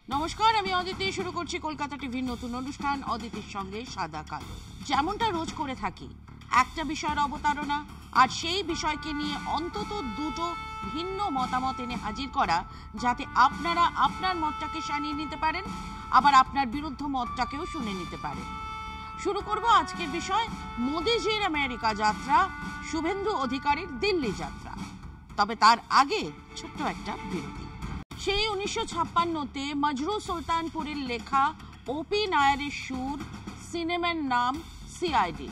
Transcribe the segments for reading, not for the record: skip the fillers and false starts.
নমস্কার, আমি অদিতি। শুরু করছি কলকাতা টিভির নতুন অনুষ্ঠান অদিতির সঙ্গে সাদা কালো। যেমনটা রোজ করে থাকি, একটা বিষয়ের অবতারণা আর সেই বিষয়কে নিয়ে অন্তত দুটো ভিন্ন মতামত এনে হাজির করা, যাতে আপনারা আপনার মতটাকে শানিয়ে নিতে পারেন, আবার আপনার বিরুদ্ধ মতটাকেও শুনে নিতে পারেন। শুরু করব আজকের বিষয়, মোদিজির আমেরিকা যাত্রা, শুভেন্দু অধিকারীর দিল্লি যাত্রা। তবে তার আগে ছোট্ট একটা বিরতি। সেই 1956-তে মজরু সুলতানপুরের লেখা ওপি নায়ারের সুর, সিনেমার নাম সিআইডি,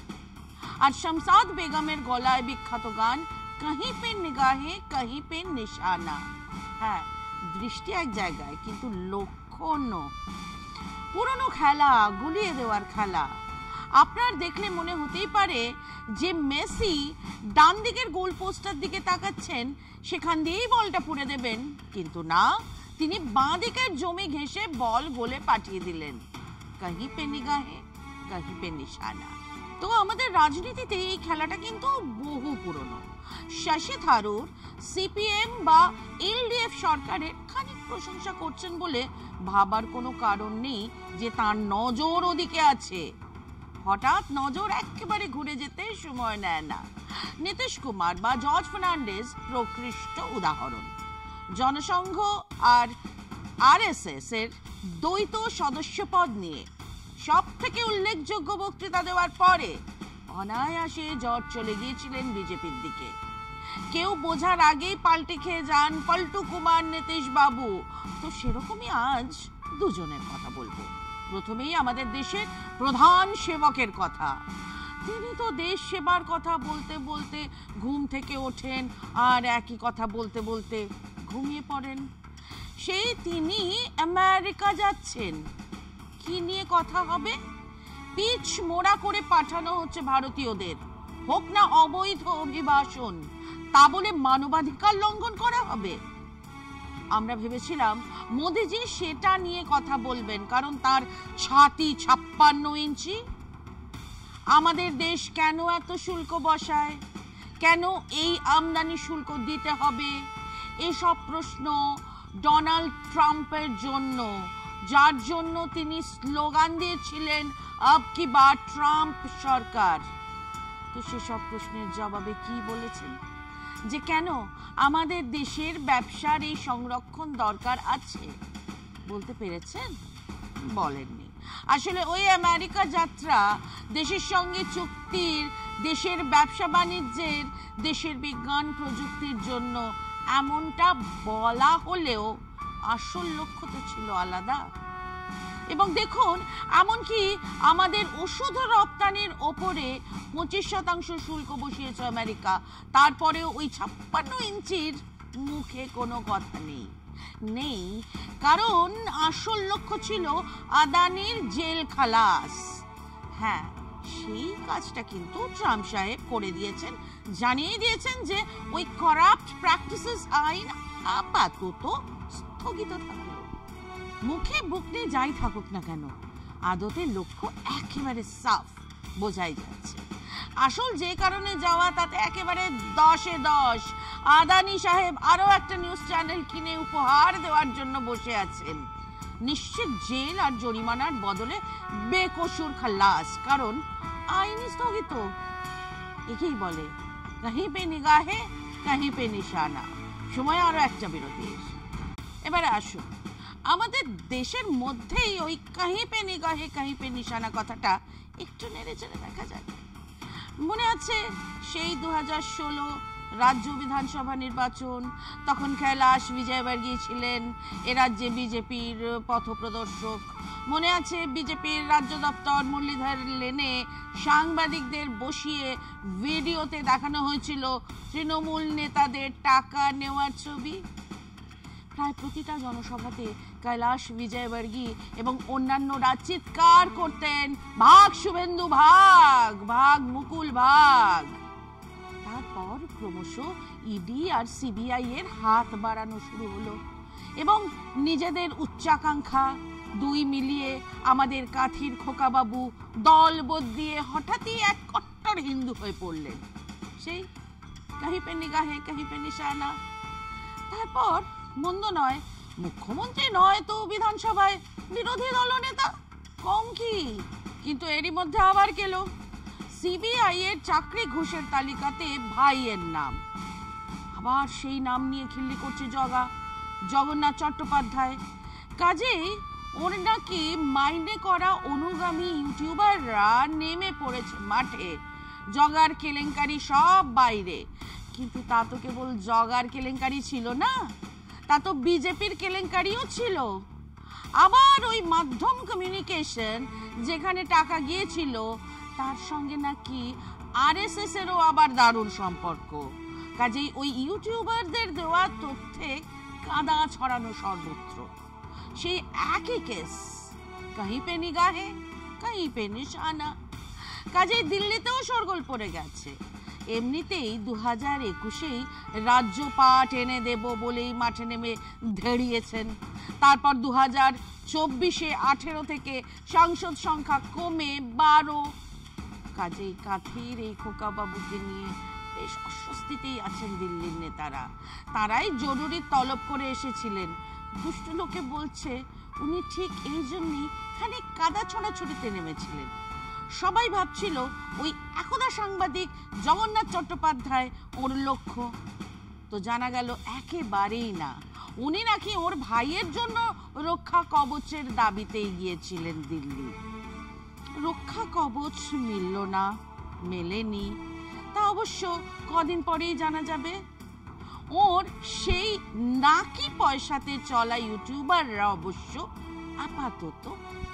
আর শামসাদ বেগমের গলায় বিখ্যাত গান কहीं पे निगाहे कहीं पे निशाना। হ্যাঁ, দৃষ্টি এক জায়গায় কিন্তু লক্ষ্য অন্য। পুরনো খেলা, গুলিয়ে দেওয়ার খেলা। আপনার দেখলে মনে হতেই পারে যে মেসি ডান দিকের গোল পোস্টার দিকে তাকাচ্ছেন, সেখান দিয়েই বলটা পুড়ে দেবেন, কিন্তু না, তিনি বাঁ দিকের জমি ঘেঁষে বল গোলে পাঠিয়ে দিলেন। কहीं पे निगाहे कहीं पे निशाना। তো আমাদের রাজনীতিতে এই খেলাটা কিন্তু বহু পুরনো। শশী থারুর সিপিএম বা এলডিএফ সরকারের খানিক প্রশংসা করছেন বলে ভাবার কোনো কারণ নেই যে তার নজর ওদিকে আছে। হঠাৎ নজর একেবারে ঘুরে যেতে সময় নেয় না। নীতিশ কুমার বা জর্জ ফার্নান্ডেজ প্রকৃষ্ট উদাহরণ। জনসংঘ আর আরএসএস এর দ্বৈত সদস্যপদ নিয়ে সব থেকে উল্লেখযোগ্য বক্তৃতা দেওয়ার পরে অনায়াসে জর্জ চলে গিয়েছিলেন বিজেপির দিকে। কেউ বোঝার আগেই পাল্টে খেয়ে যান পল্টু কুমার, নীতিশ বাবু। তো সেরকমই আজ দুজনের কথা বলবো। প্রথমেই আমাদের দেশের প্রধান সেবকের কথা। তিনি তো দেশ সেবার কথা বলতে বলতে ঘুম থেকে ওঠেন আর একই কথা বলতে বলতে ঘুমিয়ে পড়েন। সেই তিনি আমেরিকা যাচ্ছেন। কি নিয়ে কথা হবে? পিচ মোড়া করে পাঠানো হচ্ছে ভারতীয়দের, হোক না অবৈধ অভিবাসন, তা বলে মানবাধিকার লঙ্ঘন করা হবে? আমরা ভেবেছিলাম মোদিজি সেটা নিয়ে কথা বলবেন, কারণ তার ছাতি 56 ইঞ্চি। আমাদের দেশ কেন এত শুল্ক বসায়, কেন এই আমদানি শুল্ক দিতে হবে, এসব প্রশ্ন ডোনাল্ড ট্রাম্পের জন্য, যার জন্য তিনি স্লোগান দিয়েছিলেন আব কি বার ট্রাম্প সরকার। তো সেসব প্রশ্নের জবাবে কি বলেছেন? যে কেন আমাদের দেশের ব্যবসার এই সংরক্ষণ দরকার আছে, বলতে পেরেছেন? বলেননি। আসলে ওই আমেরিকা যাত্রা দেশের সঙ্গে চুক্তির, দেশের ব্যবসা বাণিজ্যের, দেশের বিজ্ঞান প্রযুক্তির জন্য এমনটা বলা হলেও আসল লক্ষ্য তো ছিল আলাদা। এবং দেখুন, এমনকি আমাদের ওষুধ রপ্তানির ওপরে 25% শুল্ক বসিয়েছে আমেরিকা, তারপরেও ওই 56 ইঞ্চির মুখে কোনো কথা নেই, কারণ আসল লক্ষ্য ছিল আদানির জেল খালাস। হ্যাঁ, সেই কাজটা কিন্তু ট্রাম্প সাহেব করে দিয়েছেন, জানিয়ে দিয়েছেন যে ওই করাপ্ট প্র্যাকটিসেস আইন আপাতত স্থগিত থাকলো। মুখে বুকনে যাই থাকুক না কেন, আদতে লক্ষ্য একেবারে সাফ, বোঝাই যাচ্ছে। আসল যে কারণে যাওয়া তাতে একেবারে 10-এ 10। আদানি সাহেব আরো একটা নিউজ চ্যানেল কিনে উপহার দেওয়ার জন্য বসে আছেন। নিশ্চিত জেল আর জরিমানার বদলে বেকসুর খালাস, কারণ আইন স্থগিত। একেই বলে কहीं पे निगाहे कहीं पे निशाना। সময় আরো একটা বিরতি। এবারে আসুন, আমাদের দেশের মধ্যেই ওই कहीं पे निगाहे कहीं पे निशाना কথাটা একটু নেড়ে চেড়ে দেখা যায়। মনে আছে সেই 2016 রাজ্য বিধানসভা নির্বাচন, তখন কৈলাস বিজয়বর্গীয় ছিলেন এ রাজ্যে বিজেপির পথপ্রদর্শক। মনে আছে বিজেপির রাজ্য দপ্তর মুরলীধর লেনে সাংবাদিকদের বসিয়ে ভিডিওতে দেখানো হয়েছিল তৃণমূল নেতাদের টাকা নেওয়ার ছবি। প্রায় প্রতিটা জনসভাতে কৈলাস বিজয়বর্গীয় এবং অন্যান্যরা চিৎকার করতেন, ভাগ শুভেন্দু ভাগ, ভাগ মুকুল ভাগ। তারপর ক্রমশ ইডি আর সিবিআই এর হাত বাড়ানো শুরু হলো এবং নিজেদের উচ্চাকাঙ্ক্ষা দুই মিলিয়ে আমাদের কাঠির খোকাবাবু দল বদলিয়ে হঠাৎই এক কট্টর হিন্দু হয়ে পড়লেন। সেই कहीं पे निगाहे कहीं पे निशाना। তারপর মন্দ নয়, মুখ্যমন্ত্রী নয় তো বিধানসভায় বিরোধী দলনেতা, কম কি? কিন্তু এরই মধ্যে আবার গেল সিবিআই এর চাকরি ঘুষের তালিকাতে ভাইয়ের নাম। আবার সেই নাম নিয়ে খিল্লি করছে জগন্নাথ চট্টোপাধ্যায়। কাজেই ওর নাকি মাইনে করা অনুগামী ইউটিউবাররা নেমে পড়েছে মাঠে। জগার কেলেঙ্কারি সব বাইরে, কিন্তু তা তো কেবল জগার কেলেঙ্কারি ছিল না, তা তো বিজেপির কেলেঙ্কারিও ছিল। আবার ওই মাধ্যম কমিউনিকেশন যেখানে টাকা গিয়েছিল তার সঙ্গে নাকি আরএসএস এরও আবার দারুণ সম্পর্ক। কাজেই ওই ইউটিউবারদের দেওয়া তথ্যে কাদা ছড়ানো সর্বত্র। সেই একই কেস, কাहीं पे निगाहे कहीं पे निशाना। কাজেই দিল্লিতেও শোরগোল পড়ে গেছে। এমনিতেই 2021-এই রাজ্যপাট এনে দেব বলেই মাঠে নেমে ধেড়িয়েছেন। তারপর 2024-এ 18 থেকে সাংসদ সংখ্যা কমে 12। কাজেই কাঁথির এই খোকা বাবুকে নিয়ে বেশ অস্বস্তিতেই আছেন দিল্লির নেতারা। তারাই জরুরি তলব করে এসেছিলেন। দুষ্ট লোকে বলছে উনি ঠিক এই জন্যই খানিক কাদা ছড়াছড়িতে নেমেছিলেন। সবাই ভাবছিল ওই একদা সাংবাদিক জগন্নাথ চট্টোপাধ্যায় ওর লক্ষ্য। তো জানা গেল একেবারেই না, উনি নাকি ওর ভাইয়ের জন্য রক্ষা কবচের দাবিতেই গিয়েছিলেন দিল্লি। রক্ষা কবচ মিলল না, মেলেনি, তা অবশ্য কদিন পরেই জানা যাবে। ওর সেই নাকি পয়সাতে চলা ইউটিউবাররা অবশ্য আপাতত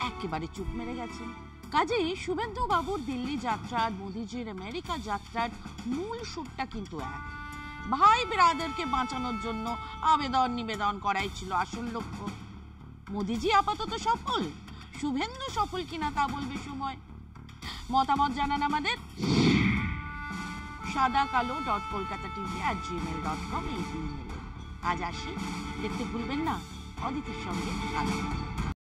একেবারে চুপ মেরে গেছেন। কাজেই শুভেন্দু বাবুর দিল্লি যাত্রা, মোদিজির আমেরিকা যাত্রার মূল সুরটা কিন্তু এক। ভাই ব্রাদারকে বাঁচানোর জন্য আবেদন নিবেদন করাই ছিল আসল লক্ষ্য। মোদিজি আপাতত সফল, শুভেন্দু সফল কিনা তা বলবে সময়। মতামত জানান আমাদের sadakalo.kolkatatv@gmail.com এই ইমেইলে। আজ আসি, দেখতে ভুলবেন না অদিতির সঙ্গে সাদা কালো।